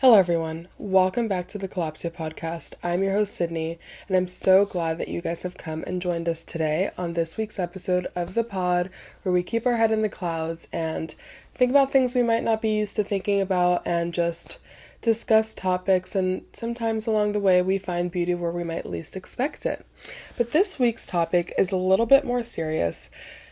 Hello, everyone. Welcome back to the Kalopsia podcast. I'm your host, Sydney, and I'm so glad that you guys have come and joined us today on this week's episode of the pod, where we keep our head in the clouds and think about things we might not be used to thinking about and just discuss topics, and sometimes along the way we find beauty where we might least expect it. But this week's topic is a little bit more serious.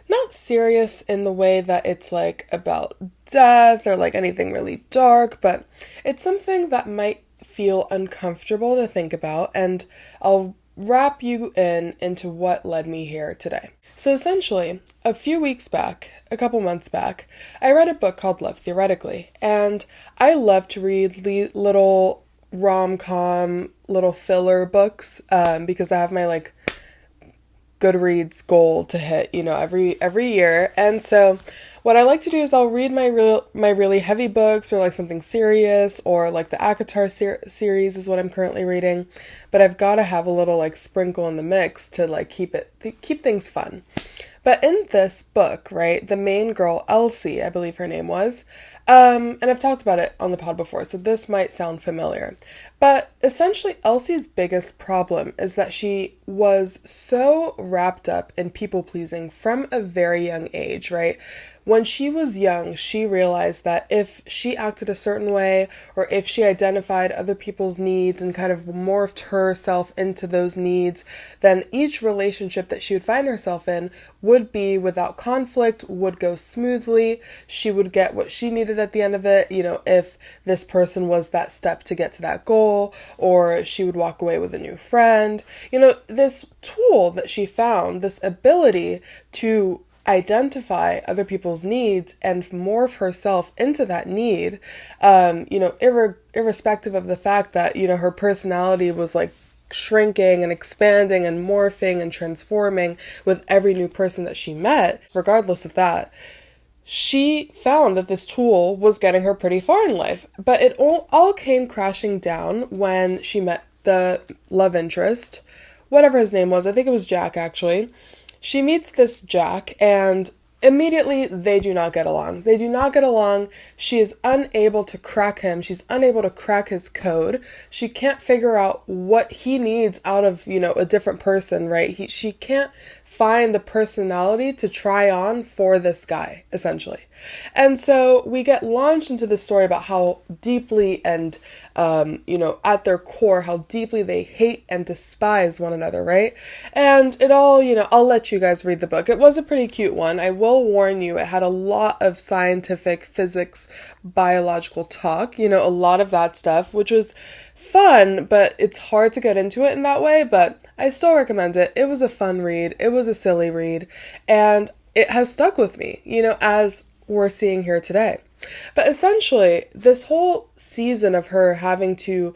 Not serious in the way that it's like about death or like anything really dark, but it's something that might feel uncomfortable to think about, and I'll wrap you into what led me here today. So essentially, a couple months back, I read a book called Love Theoretically, and I love to read little rom-com, little filler books, because I have my Goodreads goal to hit, every year. And so what I like to do is I'll read my really heavy books, or like something serious, or like the ACOTAR series is what I'm currently reading. But I've got to have a little sprinkle in the mix to keep things fun. But in this book, right, the main girl, Elsie, I believe her name was, and I've talked about it on the pod before, so this might sound familiar. But essentially, Elsie's biggest problem is that she was so wrapped up in people-pleasing from a very young age, right? When she was young, she realized that if she acted a certain way, or if she identified other people's needs and kind of morphed herself into those needs, then each relationship that she would find herself in would be without conflict, would go smoothly. She would get what she needed at the end of it, if this person was that step to get to that goal, or she would walk away with a new friend. This tool that she found, this ability to identify other people's needs and morph herself into that need, irrespective of the fact that, her personality was shrinking and expanding and morphing and transforming with every new person that she met. Regardless of that, she found that this tool was getting her pretty far in life. But it all came crashing down when she met the love interest, whatever his name was. I think it was Jack, actually. She meets this Jack, and immediately they do not get along. She is unable to crack him. She's unable to crack his code. She can't figure out what he needs out of, a different person, right? She can't find the personality to try on for this guy, essentially. And so we get launched into the story about how deeply and, at their core, how deeply they hate and despise one another, right? And it all, I'll let you guys read the book. It was a pretty cute one. I will warn you, it had a lot of scientific, physics, biological talk, a lot of that stuff, which was fun, but it's hard to get into it in that way, but I still recommend it. It was a fun read. It was a silly read, and it has stuck with me, as we're seeing here today. But essentially, this whole season of her having to,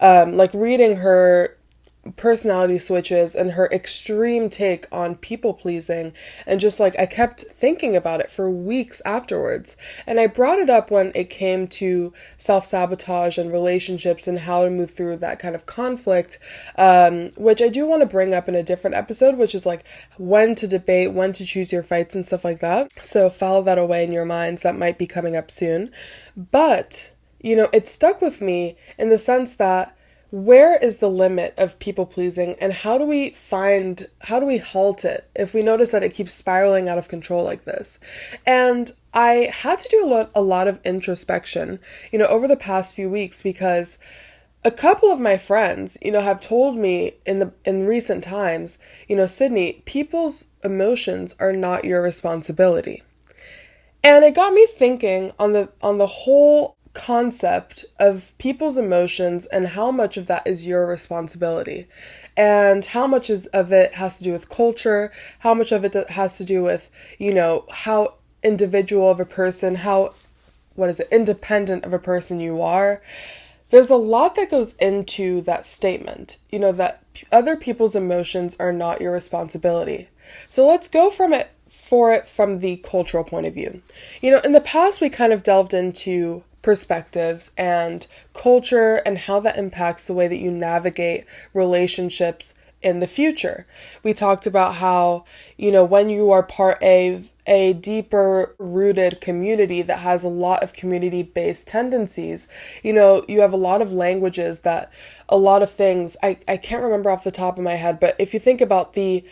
reading her personality switches and her extreme take on people pleasing, and just I kept thinking about it for weeks afterwards. And I brought it up when it came to self-sabotage and relationships and how to move through that kind of conflict, which I do want to bring up in a different episode, which is when to debate, when to choose your fights and stuff like that. So file that away in your minds. That might be coming up soon. But it stuck with me in the sense that, where is the limit of people pleasing, and how do we halt it if we notice that it keeps spiraling out of control like this? And I had to do a lot of introspection, over the past few weeks, because a couple of my friends, have told me in recent times, Sydney, people's emotions are not your responsibility. And it got me thinking on the whole concept of people's emotions, and how much of that is your responsibility, and how much of it has to do with culture, how much of it has to do with, how individual of a person, independent of a person you are. There's a lot that goes into that statement, that other people's emotions are not your responsibility. So let's go from the cultural point of view. In the past, we kind of delved into perspectives and culture and how that impacts the way that you navigate relationships in the future. We talked about how, when you are part of a deeper rooted community that has a lot of community-based tendencies, you have a lot of languages that a lot of things, I can't remember off the top of my head, but if you think about the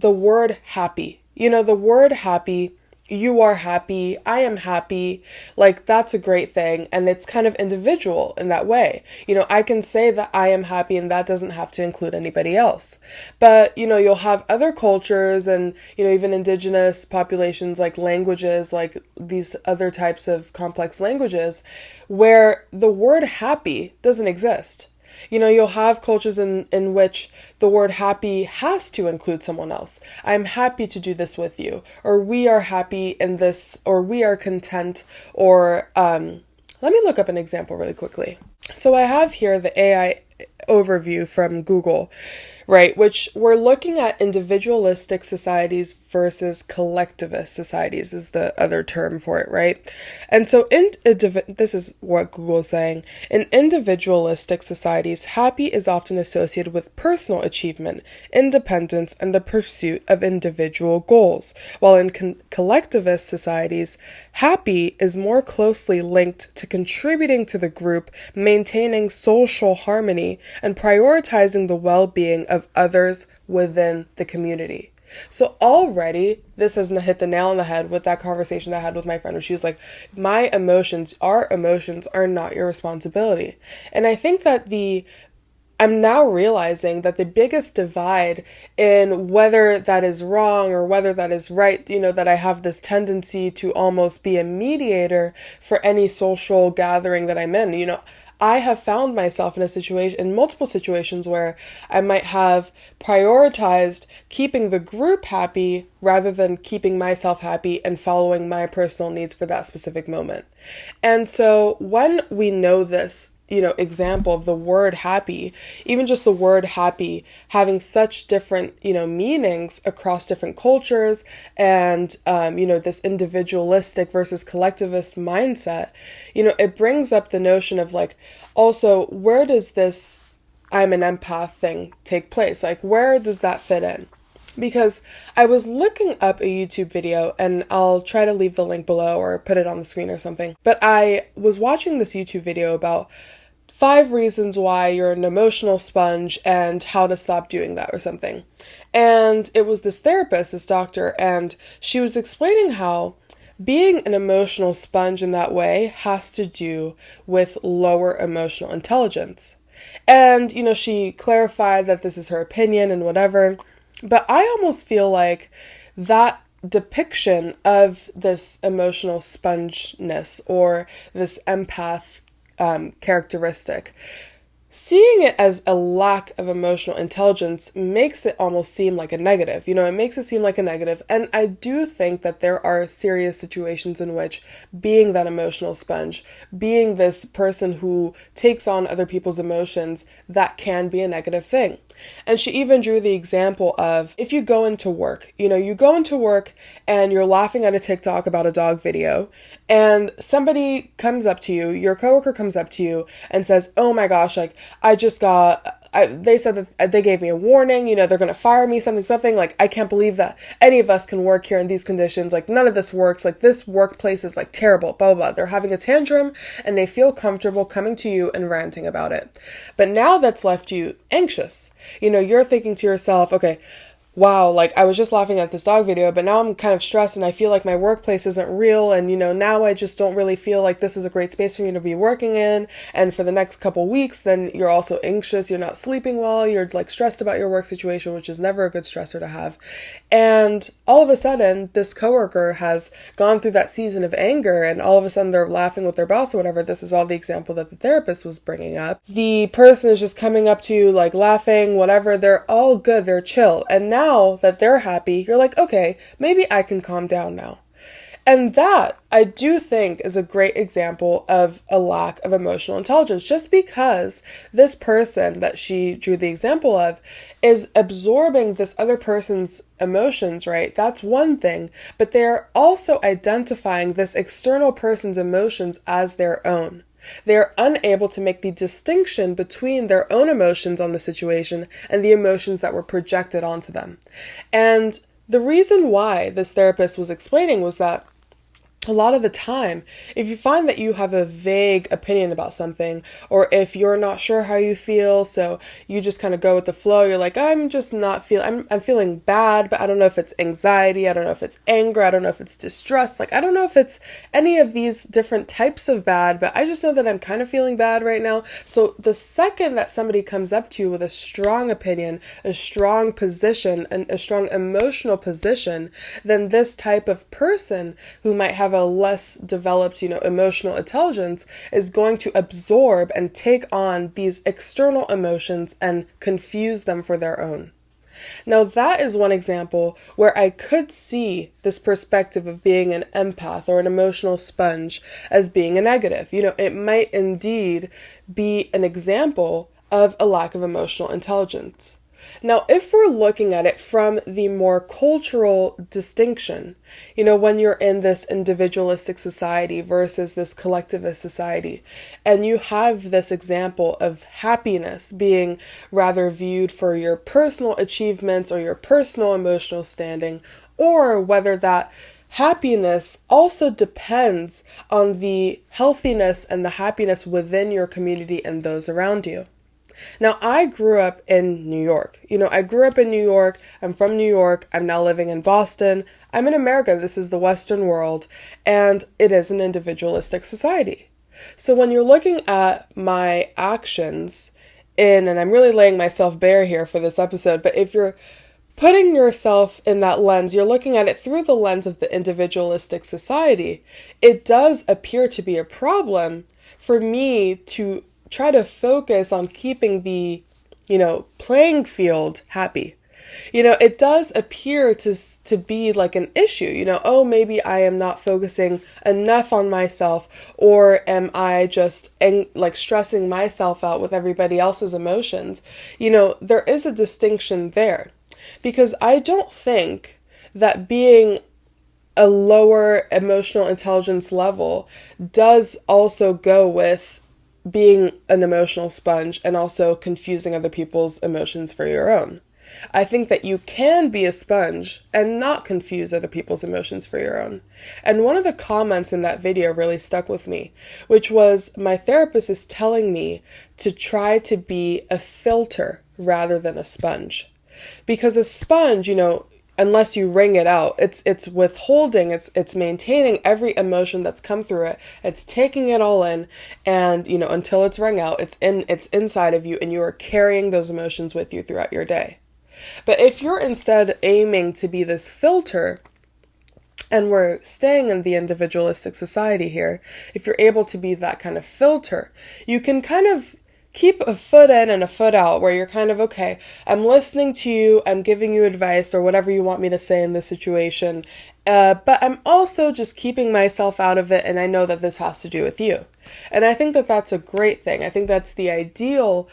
word happy, the word happy, you are happy, I am happy, like that's a great thing. And it's kind of individual in that way. I can say that I am happy and that doesn't have to include anybody else. But, you'll have other cultures and, even indigenous populations, like languages, like these other types of complex languages where the word happy doesn't exist. You'll have cultures in which the word happy has to include someone else. I'm happy to do this with you, or we are happy in this, or we are content, or let me look up an example really quickly. So I have here the AI overview from Google, right, which we're looking at individualistic societies versus collectivist societies is the other term for it, right? And so this is what Google is saying. In individualistic societies, happy is often associated with personal achievement, independence, and the pursuit of individual goals, while in collectivist societies, happy is more closely linked to contributing to the group, maintaining social harmony, and prioritizing the well-being of others within the community. So already, this has hit the nail on the head with that conversation I had with my friend where she was like, our emotions are not your responsibility. And I think that I'm now realizing that the biggest divide in whether that is wrong or whether that is right, that I have this tendency to almost be a mediator for any social gathering that I'm in, I have found myself in multiple situations where I might have prioritized keeping the group happy rather than keeping myself happy and following my personal needs for that specific moment. And so when we know this, example of the word happy, even just the word happy having such different, meanings across different cultures and, this individualistic versus collectivist mindset, it brings up the notion of like, also, where does this I'm an empath thing take place? Like, where does that fit in? Because I was looking up a YouTube video, and I'll try to leave the link below or put it on the screen or something, but I was watching this YouTube video about 5 reasons why you're an emotional sponge and how to stop doing that or something. And it was this therapist, this doctor, and she was explaining how being an emotional sponge in that way has to do with lower emotional intelligence. And, she clarified that this is her opinion and whatever, but I almost feel like that depiction of this emotional spongeness or this empath characteristic, seeing it as a lack of emotional intelligence makes it almost seem like a negative. It makes it seem like a negative. And I do think that there are serious situations in which being that emotional sponge, being this person who takes on other people's emotions, that can be a negative thing. And she even drew the example of if you go into work, you go into work and you're laughing at a TikTok about a dog video and somebody comes up to you, your coworker comes up to you and says, oh my gosh, like they said that they gave me a warning, they're going to fire me, something, like, I can't believe that any of us can work here in these conditions, like, none of this works, like, this workplace is, like, terrible, blah, blah, blah. They're having a tantrum, and they feel comfortable coming to you and ranting about it. But now that's left you anxious. You're thinking to yourself, okay, wow, like, I was just laughing at this dog video, but now I'm kind of stressed and I feel like my workplace isn't real. And, now I just don't really feel like this is a great space for me to be working in. And for the next couple weeks, then you're also anxious. You're not sleeping well. You're like stressed about your work situation, which is never a good stressor to have. And all of a sudden, this coworker has gone through that season of anger and all of a sudden they're laughing with their boss or whatever. This is all the example that the therapist was bringing up. The person is just coming up to you, like laughing, whatever. They're all good. They're chill. And now that they're happy, you're like, okay, maybe I can calm down now. And that, I do think, is a great example of a lack of emotional intelligence, just because this person that she drew the example of is absorbing this other person's emotions, right? That's one thing, but they're also identifying this external person's emotions as their own. They're unable to make the distinction between their own emotions on the situation and the emotions that were projected onto them. And the reason why this therapist was explaining was that a lot of the time, if you find that you have a vague opinion about something, or if you're not sure how you feel, so you just kind of go with the flow, you're like, I'm just not I'm feeling bad, but I don't know if it's anxiety, I don't know if it's anger, I don't know if it's distress, like, I don't know if it's any of these different types of bad, but I just know that I'm kind of feeling bad right now. So the second that somebody comes up to you with a strong opinion, a strong position, and a strong emotional position, then this type of person who might have a less developed, emotional intelligence is going to absorb and take on these external emotions and confuse them for their own. Now, that is one example where I could see this perspective of being an empath or an emotional sponge as being a negative. It might indeed be an example of a lack of emotional intelligence. Now, if we're looking at it from the more cultural distinction, when you're in this individualistic society versus this collectivist society, and you have this example of happiness being rather viewed for your personal achievements or your personal emotional standing, or whether that happiness also depends on the healthiness and the happiness within your community and those around you. Now, I grew up in New York. I'm from New York. I'm now living in Boston. I'm in America. This is the Western world, and it is an individualistic society. So when you're looking at my actions and I'm really laying myself bare here for this episode, but if you're putting yourself in that lens, you're looking at it through the lens of the individualistic society, it does appear to be a problem for me to try to focus on keeping the, playing field happy. It does appear to be like an issue, maybe I am not focusing enough on myself, or am I just stressing myself out with everybody else's emotions? There is a distinction there, because I don't think that being a lower emotional intelligence level does also go with being an emotional sponge and also confusing other people's emotions for your own. I think that you can be a sponge and not confuse other people's emotions for your own. And one of the comments in that video really stuck with me, which was my therapist is telling me to try to be a filter rather than a sponge. Because a sponge, unless you wring it out, it's withholding, it's maintaining every emotion that's come through it. It's taking it all in, and until it's wrung out, it's inside of you, and you are carrying those emotions with you throughout your day. But if you're instead aiming to be this filter, and we're staying in the individualistic society here, if you're able to be that kind of filter, you can kind of keep a foot in and a foot out, where you're kind of, okay, I'm listening to you, I'm giving you advice or whatever you want me to say in this situation, but I'm also just keeping myself out of it, and I know that this has to do with you. And I think that that's a great thing. I think that's the ideal,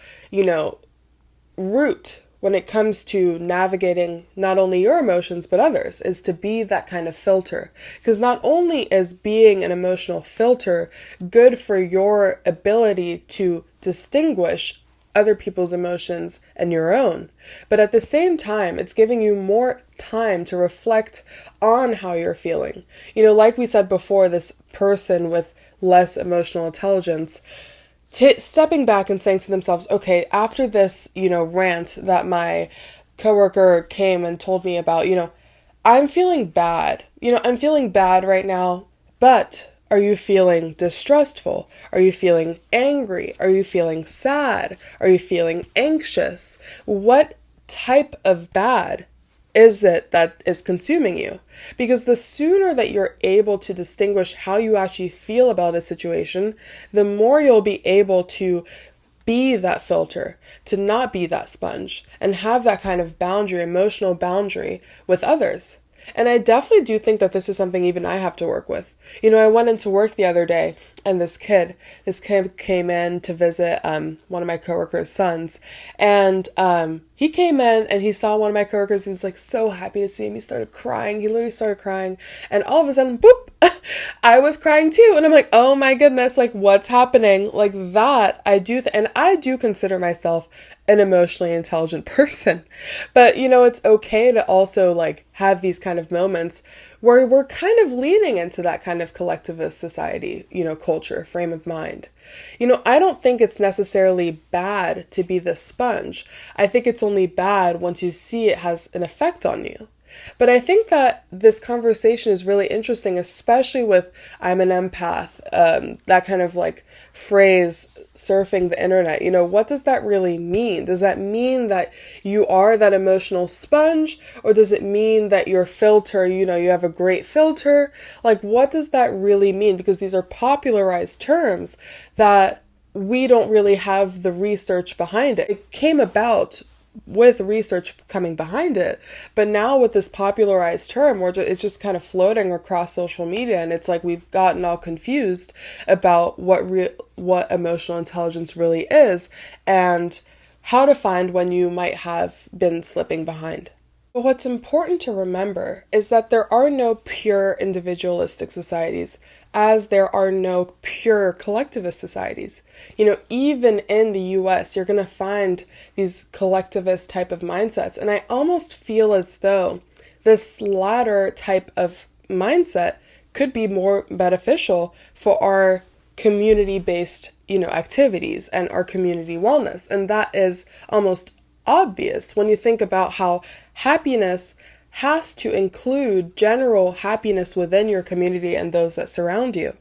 route when it comes to navigating not only your emotions but others, is to be that kind of filter. Because not only is being an emotional filter good for your ability to distinguish other people's emotions and your own, but at the same time, it's giving you more time to reflect on how you're feeling. Like we said before, this person with less emotional intelligence, stepping back and saying to themselves, okay, after this, rant that my coworker came and told me about, I'm feeling bad. I'm feeling bad right now, but are you feeling distrustful? Are you feeling angry? Are you feeling sad? Are you feeling anxious? What type of bad is it that is consuming you? Because the sooner that you're able to distinguish how you actually feel about a situation, the more you'll be able to be that filter, to not be that sponge, and have that kind of boundary, emotional boundary with others. And I definitely do think that this is something even I have to work with. I went into work the other day, and this kid came in to visit one of my coworkers' sons, and He came in and he saw one of my coworkers. He was like so happy to see him. He started crying. He literally started crying. And all of a sudden, boop, I was crying too. And I'm like, oh my goodness, like what's happening? Like that, I do. And I do consider myself an emotionally intelligent person. But, it's okay to also like have these kind of moments where we're kind of leaning into that kind of collectivist society, culture, frame of mind. I don't think it's necessarily bad to be the sponge. I think it's only bad once you see it has an effect on you. But I think that this conversation is really interesting, especially with I'm an empath, that kind of like phrase surfing the internet. What does that really mean? Does that mean that you are that emotional sponge? Or does it mean that your filter, you have a great filter? Like, what does that really mean? Because these are popularized terms that we don't really have the research behind it. It came about with research coming behind it. But now with this popularized term, it's just kind of floating across social media, and it's like we've gotten all confused about what emotional intelligence really is and how to find when you might have been slipping behind. But what's important to remember is that there are no pure individualistic societies, as there are no pure collectivist societies. Even in the US, you're going to find these collectivist type of mindsets. And I almost feel as though this latter type of mindset could be more beneficial for our community-based, activities and our community wellness. And that is almost obvious when you think about how happiness has to include general happiness within your community and those that surround you.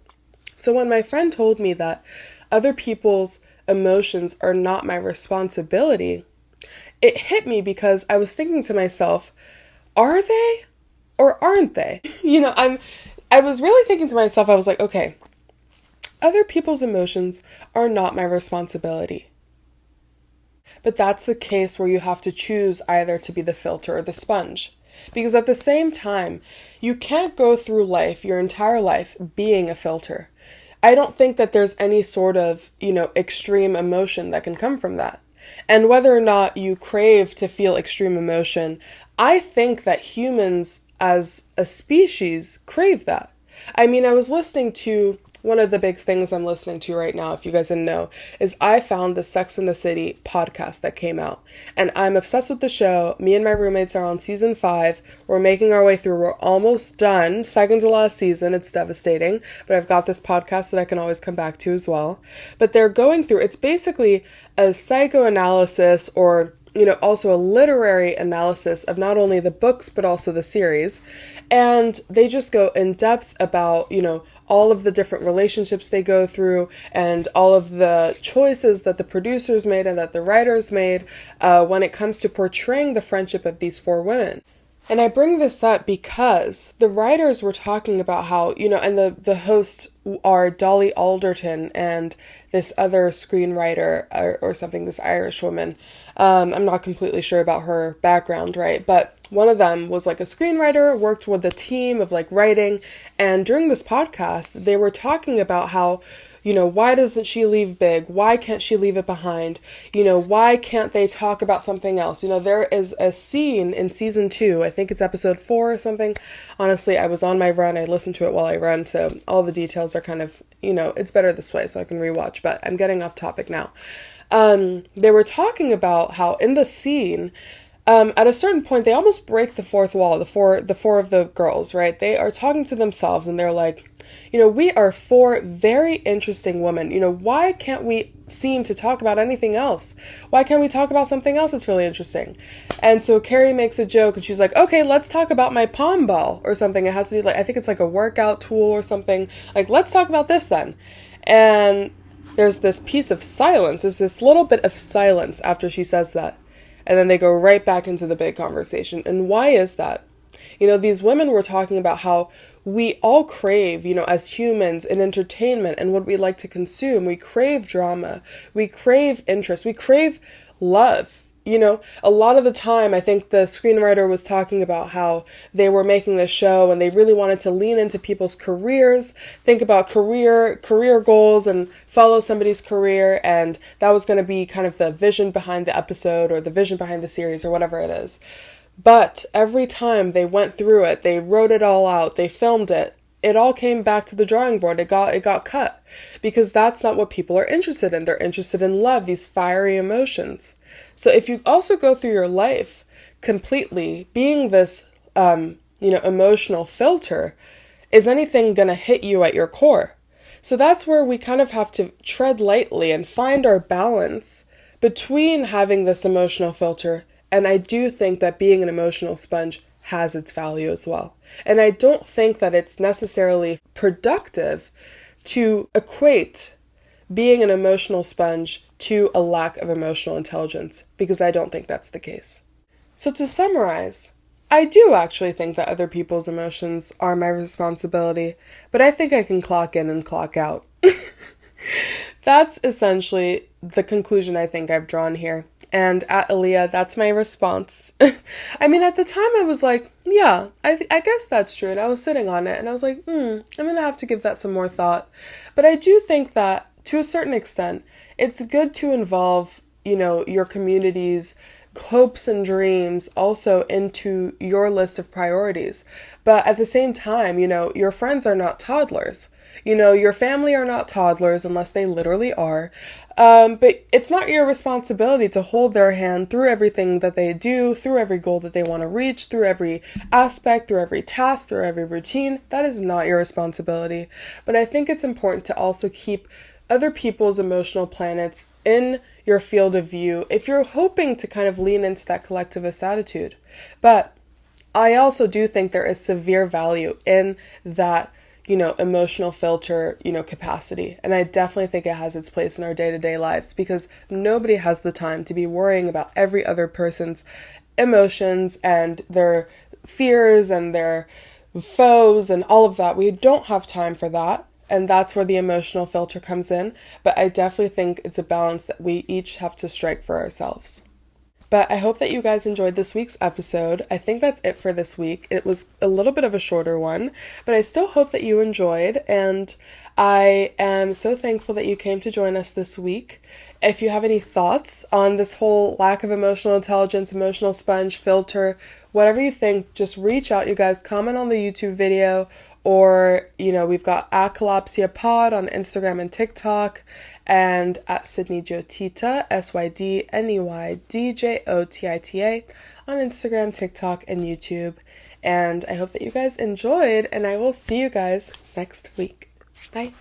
So when my friend told me that other people's emotions are not my responsibility, it hit me because I was thinking to myself, are they or aren't they? I was really thinking to myself, I was like, okay, other people's emotions are not my responsibility. But that's the case where you have to choose either to be the filter or the sponge. Because at the same time, you can't go through life, your entire life, being a filter. I don't think that there's any sort of, extreme emotion that can come from that. And whether or not you crave to feel extreme emotion, I think that humans as a species crave that. I was listening to one of the big things I'm listening to right now, if you guys didn't know, is I found the Sex and the City podcast that came out. And I'm obsessed with the show. Me and my roommates are on season 5. We're making our way through. We're almost done. Second to last season. It's devastating. But I've got this podcast that I can always come back to as well. But they're going through, it's basically a psychoanalysis or also a literary analysis of not only the books, but also the series. And they just go in depth about, all of the different relationships they go through and all of the choices that the producers made and that the writers made when it comes to portraying the friendship of these 4 women. And I bring this up because the writers were talking about how, and the hosts are Dolly Alderton and this other screenwriter or something, this Irish woman. I'm not completely sure about her background, right? But one of them was like a screenwriter, worked with a team of like writing. And during this podcast, they were talking about how, why doesn't she leave big? Why can't she leave it behind? Why can't they talk about something else? There is a scene in season 2, I think it's episode 4 or something. Honestly, I was on my run. I listened to it while I run. So all the details are kind of, it's better this way so I can rewatch, but I'm getting off topic now. They were talking about how in the scene, at a certain point, they almost break the fourth wall, the four of the girls, right? They are talking to themselves and they're like, we are 4 very interesting women. Why can't we seem to talk about anything else? Why can't we talk about something else that's really interesting? And so Carrie makes a joke and she's like, okay, let's talk about my palm ball or something. It has to do I think it's like a workout tool or something. Like, let's talk about this then. And there's this piece of silence. There's this little bit of silence after she says that. And then they go right back into the big conversation. And why is that? These women were talking about how we all crave, as humans, in entertainment and what we like to consume. We crave drama. We crave interest. We crave love. a lot of the time, I think the screenwriter was talking about how they were making this show and they really wanted to lean into people's careers, think about career goals and follow somebody's career, and that was going to be kind of the vision behind the episode or the vision behind the series or whatever it is. But every time they went through it, they wrote it all out, they filmed it, it all came back to the drawing board. It got cut because that's not what people are interested in. They're interested in love, these fiery emotions. So if you also go through your life completely being this, emotional filter, is anything going to hit you at your core? So that's where we kind of have to tread lightly and find our balance between having this emotional filter. And I do think that being an emotional sponge has its value as well. And I don't think that it's necessarily productive to equate being an emotional sponge to a lack of emotional intelligence, because I don't think that's the case. So to summarize, I do actually think that other people's emotions are my responsibility, but I think I can clock in and clock out. That's essentially the conclusion I think I've drawn here. And at Aaliyah, that's my response. I mean, at the time I was like, yeah, I guess that's true. And I was sitting on it and I was like, I'm going to have to give that some more thought. But I do think that to a certain extent, it's good to involve, your community's hopes and dreams also into your list of priorities. But at the same time, your friends are not toddlers. Your family are not toddlers unless they literally are. But it's not your responsibility to hold their hand through everything that they do, through every goal that they want to reach, through every aspect, through every task, through every routine. That is not your responsibility. But I think it's important to also keep other people's emotional planets in your field of view if you're hoping to kind of lean into that collectivist attitude. But I also do think there is severe value in that emotional filter, capacity. And I definitely think it has its place in our day-to-day lives because nobody has the time to be worrying about every other person's emotions and their fears and their foes and all of that. We don't have time for that. And that's where the emotional filter comes in. But I definitely think it's a balance that we each have to strike for ourselves. But I hope that you guys enjoyed this week's episode. I think that's it for this week. It was a little bit of a shorter one, but I still hope that you enjoyed. And I am so thankful that you came to join us this week. If you have any thoughts on this whole lack of emotional intelligence, emotional sponge, filter, whatever you think, just reach out, you guys. Comment on the YouTube video, or, we've got at KalopsiaPod on Instagram and TikTok, and at Sydney Jotita, SydneyDjotita, on Instagram, TikTok, and YouTube. And I hope that you guys enjoyed, and I will see you guys next week. Bye.